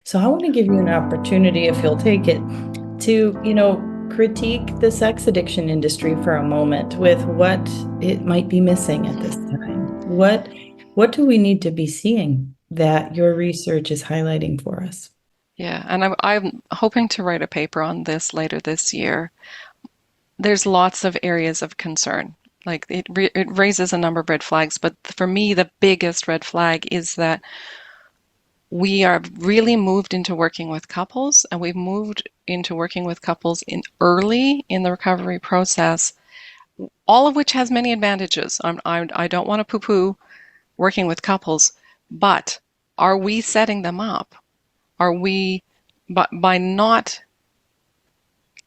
So I want to give you an opportunity, if you'll take it, to, critique the sex addiction industry for a moment with what it might be missing at this time. What do we need to be seeing that your research is highlighting for us? Yeah, and I'm hoping to write a paper on this later this year. There's lots of areas of concern. Like it raises a number of red flags, but for me, the biggest red flag is that we are really moved into working with couples, and we've moved into working with couples in early in the recovery process, all of which has many advantages. I don't want to poo-poo working with couples, but are we setting them up? Are we, by not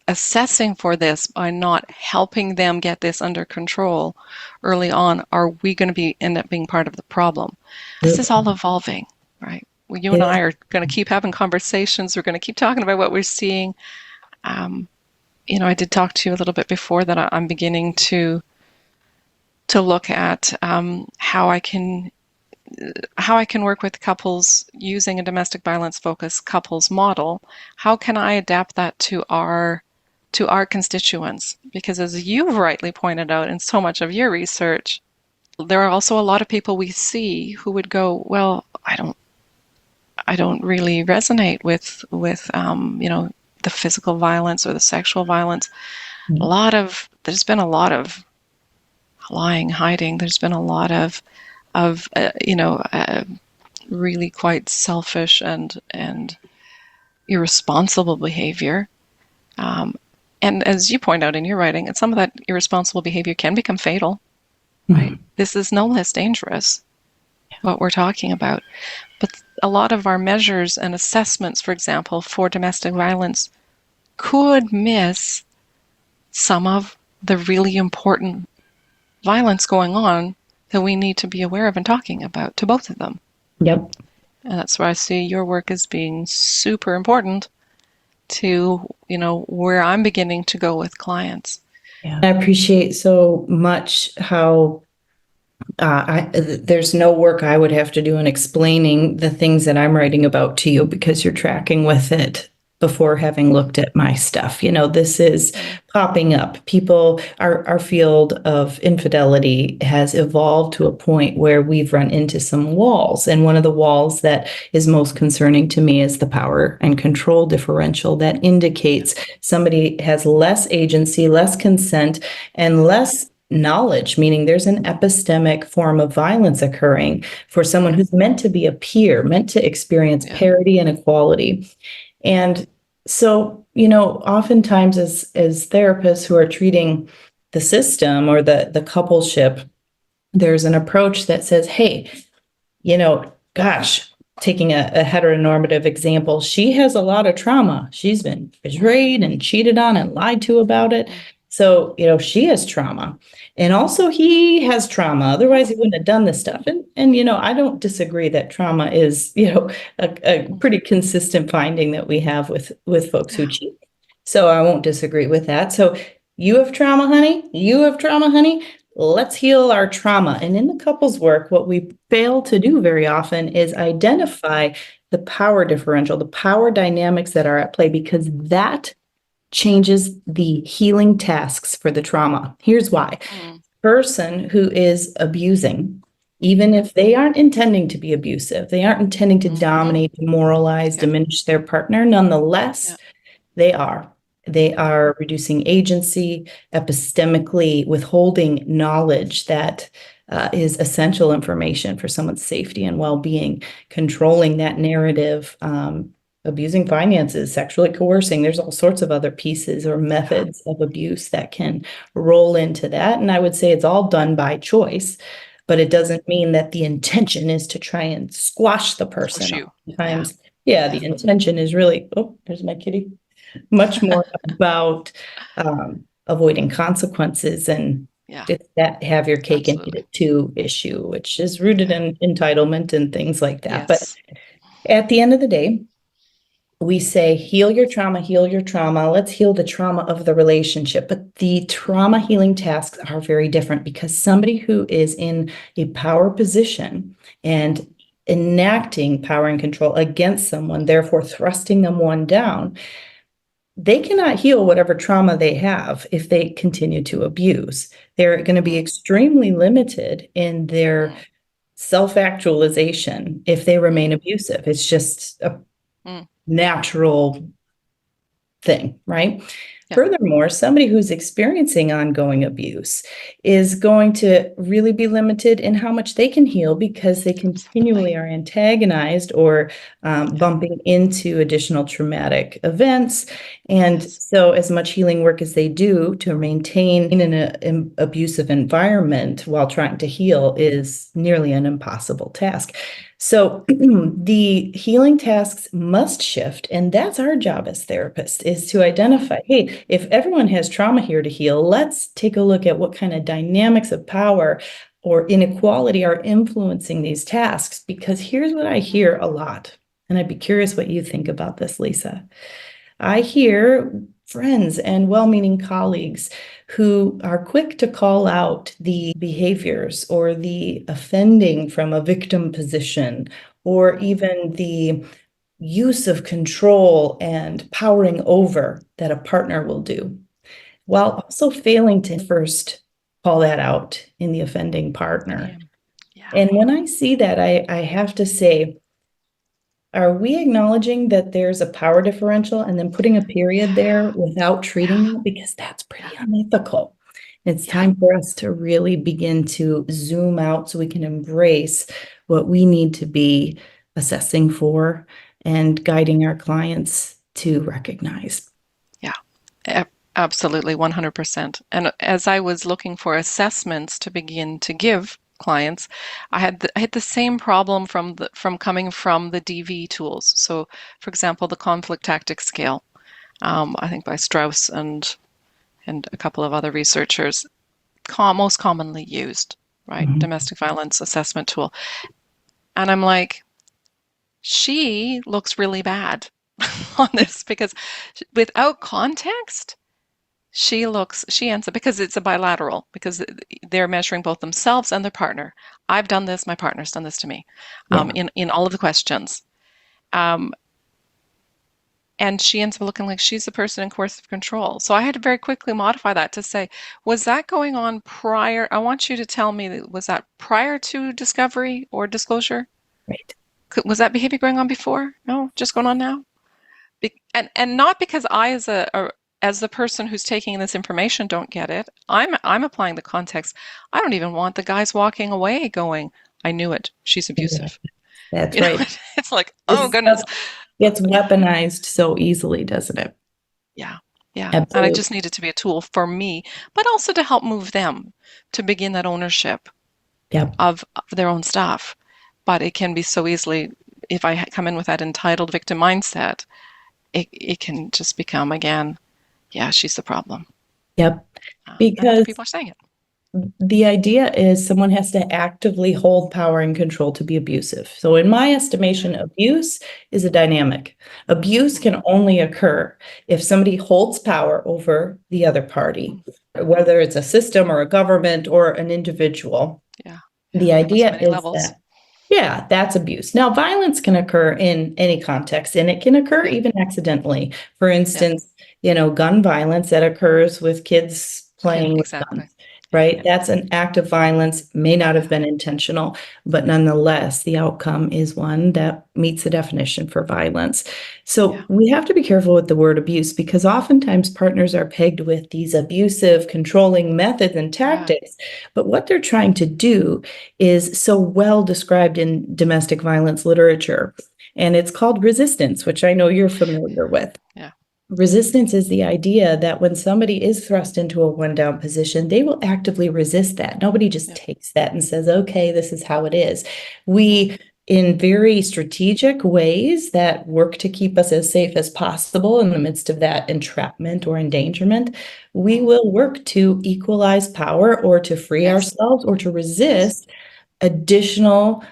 assessing for this, by not helping them get this under control early on, are we going to end up being part of the problem? This Yep. is all evolving, right? Well, you and It I is. are going to keep having conversations. We're going to keep talking about what we're seeing. Um, I did talk to you a little bit before that I'm beginning to look at how I can work with couples using a domestic violence focused couples model. How can I adapt that to our constituents? Because as you've rightly pointed out in so much of your research, there are also a lot of people we see who would go, well, I don't really resonate with the physical violence or the sexual violence. There's been a lot of lying, hiding. There's been a lot of really quite selfish and irresponsible behavior. Um, and as you point out in your writing, and some of that irresponsible behavior can become fatal, right? Mhm. This is no less dangerous, what we're talking about. But a lot of our measures and assessments, for example, for domestic violence, could miss some of the really important violence going on that we need to be aware of and talking about to both of them. Yep. And that's why I see your work as being super important to, where I'm beginning to go with clients. Yeah. I appreciate so much how there's no work I would have to do in explaining the things that I'm writing about to you because you're tracking with it before having looked at my stuff. This is popping up. Our field of infidelity has evolved to a point where we've run into some walls. And one of the walls that is most concerning to me is the power and control differential that indicates somebody has less agency, less consent, and less knowledge, meaning there's an epistemic form of violence occurring for someone who's meant to be a peer, meant to experience Yeah. parity and equality. And so, oftentimes as therapists who are treating the system or the coupleship, there's an approach that says, hey, gosh, taking a heteronormative example, she has a lot of trauma. She's been betrayed and cheated on and lied to about it. So, she has trauma. And also he has trauma. Otherwise, he wouldn't have done this stuff. And I don't disagree that trauma is, a pretty consistent finding that we have with folks who Yeah. cheat. So I won't disagree with that. So you have trauma, honey. You have trauma, honey. Let's heal our trauma. And in the couples work, what we fail to do very often is identify the power differential, the power dynamics that are at play, because that changes the healing tasks for the trauma. Here's why. Mm. Person who is abusing, even if they aren't intending to be abusive, they aren't intending to dominate, demoralize, Yeah. diminish their partner, nonetheless, Yeah. they are. They are reducing agency, epistemically withholding knowledge that is essential information for someone's safety and well-being, controlling that narrative, abusing finances, sexually coercing. There's all sorts of other pieces or methods of abuse that can roll into that. And I would say it's all done by choice, but it doesn't mean that the intention is to try and squash the Squish person. you. Yeah. Oftentimes, yeah, Yeah. the intention is really, oh, there's my kitty, much more about avoiding consequences, and Yeah. it's that have your cake and eat Absolutely. it too issue, which is rooted Yeah. in entitlement and things like that. But Yes. at the end of the day, we say, heal your trauma. Let's heal the trauma of the relationship. But the trauma healing tasks are very different because somebody who is in a power position and enacting power and control against someone, therefore thrusting them one down, they cannot heal whatever trauma they have if they continue to abuse. They're going to be Mm, extremely limited in their mm, self-actualization if they mm, remain abusive. It's just a mm. natural thing, right? Yeah, Furthermore, somebody who's experiencing ongoing abuse is going to really be limited in how much they can heal because they absolutely. continually are antagonized or Yeah, bumping into additional traumatic events. And yes. so, as much healing work as they do to maintain in an abusive environment while trying to heal is nearly an impossible task. So the healing tasks must shift, and that's our job as therapists is to Mm, identify, hey, if everyone has trauma here to heal, let's take a look at what kind of dynamics of power or inequality are influencing these tasks. Because here's what I mm, hear a lot, and I'd be curious what you think about this, Lisa. I hear friends and well-meaning colleagues who are quick to call out the behaviors or the offending from a victim position or mm, even the use of control and powering over that a partner will do, while mm. also failing to first call that out in the offending partner. Yeah, yeah, And when I see that, I have to say, are we acknowledging that there's a power differential and then putting a period there without treating yeah, it? Because that's yeah, pretty unethical. It's yeah, time for us to really begin to zoom out so we can embrace what we need to be assessing for and guiding our clients to recognize. yeah. A- Absolutely, 100%. And as I was looking for assessments to begin to give clients, I had the same problem from coming from the DV tools. So, for example, the conflict tactics scale, I think by Strauss and a couple of other researchers, most commonly used, right? Mhm. Domestic violence assessment tool. And I'm like, she looks really bad on this because without context, she ends up because it's a bilateral, because they're measuring both themselves and their partner. I've done this, my partner's done this to me, Yeah, in all of the questions. Um, and she ends up looking like she's the person in coercive control. So I had to very quickly modify that to say, was that going on prior? I want you to tell me, was that prior to discovery or disclosure? right. Was that behavior going on before? No, just going on now? And not because I, as the person who's taking this information, don't get it. I'm applying the context. I don't even want the guys walking away going, I knew it. She's abusive. That's You know, right. it's like, oh This goodness. stuff gets weaponized so easily, doesn't it? Yeah, yeah. And I Absolutely. just needed to be a tool for me, but also to help move them to begin that ownership Yep. of their own stuff. But it can be so easily, if I come in with that entitled victim mindset, it can just become again, yeah, she's the problem. Yep. And other Because people are saying it. the idea is someone has to actively hold power and control to be abusive. So, in my Yeah. estimation, abuse is a dynamic. Abuse Mm, can only occur if somebody holds power over the other party, mm, whether it's a system or a government or an individual. yeah. Yeah. The On so idea many is levels. that, yeah, that's abuse. Now, violence can occur in any context, and it can occur Yeah. even accidentally. For Yeah. instance, gun violence that occurs with kids Yeah. playing with Exactly. guns, Yeah. right? That's an act of violence, may not have Yeah. been intentional, but nonetheless, the outcome is one that meets the definition for violence. Yeah. So we have to be careful with the word abuse because oftentimes partners are pegged with these abusive, controlling methods and Yeah. tactics. But what they're trying to do is so well described in domestic violence literature. And it's called resistance, which I know you're familiar with. Yeah. Resistance is the idea that when somebody is thrust into a one down position, they will actively resist that. Nobody just Yeah. takes that and says, okay, this is how it is. Mm, We, in very strategic ways that work to keep us as safe as possible in the midst of that entrapment or endangerment, we mm. will work to equalize power or to free Yes. ourselves or to Yes. resist additional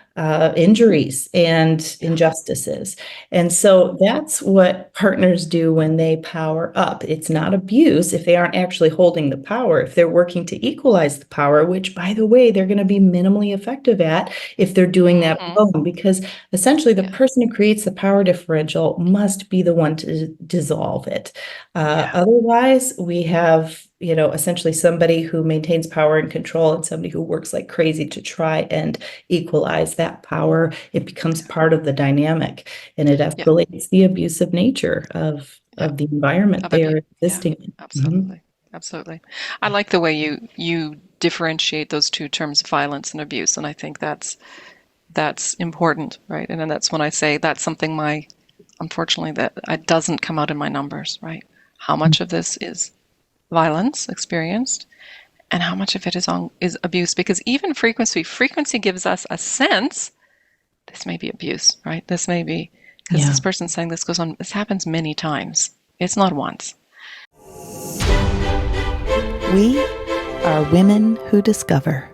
injuries and injustices. And so that's what partners do when they power up. It's not abuse if they aren't actually holding the power. If they're working to equalize the power, which, by the way, they're going to be minimally effective at if they're doing that Hmm. alone, because essentially the Yeah. person who creates the power differential must be the one to dissolve it. Yeah. Otherwise, we have, essentially somebody who maintains power and control and somebody who works like crazy to try and equalize that power. It becomes part of the dynamic, and it Yeah. escalates the abusive nature of Yeah. the environment Of abuse. they're Yeah. existing in. Mhm. Absolutely. Absolutely. I like the way you differentiate those two terms, violence and abuse, and I think that's important, right? And then that's when I say that's something unfortunately that it doesn't come out in my numbers, right? How much of this is violence experienced and how much of it is abuse? Because even frequency gives us a sense this may be abuse, right? This may be because Yeah. this person's saying this goes on. This happens many times. It's not once. We are women who discover.